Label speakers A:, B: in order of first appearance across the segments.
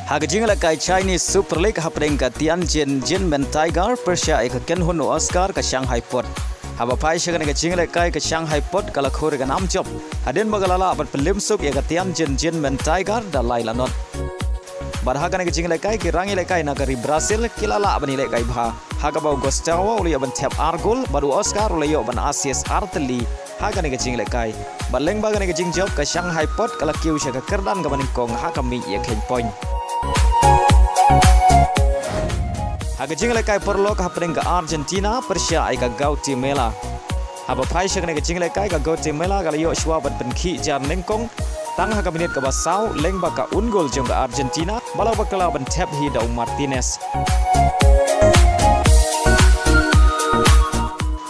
A: Haga jingle kai Chinese Super League happening ka Tianjin Jinmen Tiger Persia ka Ken Hunu Oscar ka Shanghai Port. Haba pai shagan ka jingle kai ka Shanghai Port kala khore ka nam job. Hadin bagalala aban pelim suk ya ka Tianjin Jinmen Tiger da laila not. Barhaga ka jingle kai ki rangi le kai na kari Brazil kilala aban ile kai bha. Haga bau Gustavo uli aban tap Argul baru Oscar uli yo aban Asias Arteli. Haga ka jingle kai. Baleng baga ka jing job ka Shanghai Port kala kiu sha ka kerdan ka baning kong ha ka mi ya ken point. Haga jingle kai perlok happening ke Argentina Persia ai ka Guatemala. Haba pai shagne ke jingle kai ka Guatemala kala yo shwa bat benki jar nengkong tang haga minit ka basau leng ba ka ungol jong ka Argentina bala bakala ban tap hi da Martinez.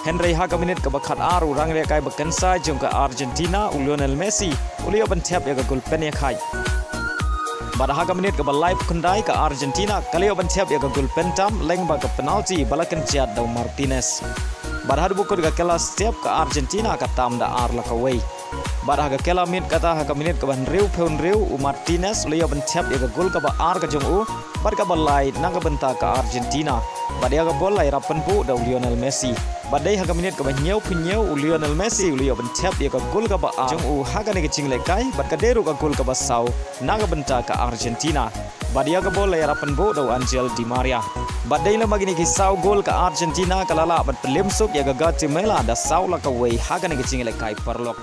A: Henry haga minit ka bakhat aru rang re kai bakensa jong ka Argentina Lionel Messi ulio ban tap ya ka gol pen ya khai. Pada haga menit ke live kundai ke Argentina kali oban siap ya ke gol pentam leng ba ke penalti balakan jad da Martinez. Pada hadu buku ke kela siap ke Argentina ke tam da ar la Kawei. Pada haga kela minit kata haga menit ke ban riu peun riu Martinez leo oban siap ya ke gol ke ba ar ke jong u bar ke balai nang ke benta ke Argentina. Pada haga bola ira penpu da Lionel Messi. Badai haga minit ke ban nyau punyau Lionel Messi leo oban siap ya ke gol ke ba ar jong u haga ne ke jingle kai bar ke deru ke gol ke ba sau naga benta ke Argentina. Badia ke bola ya rapan bo do Angel Di Maria. Badai la magini ki sau gol ke Argentina kalala bat pelim suk ya ke Guatemala da sau la Kawei haga ne ke jingle kai perlok.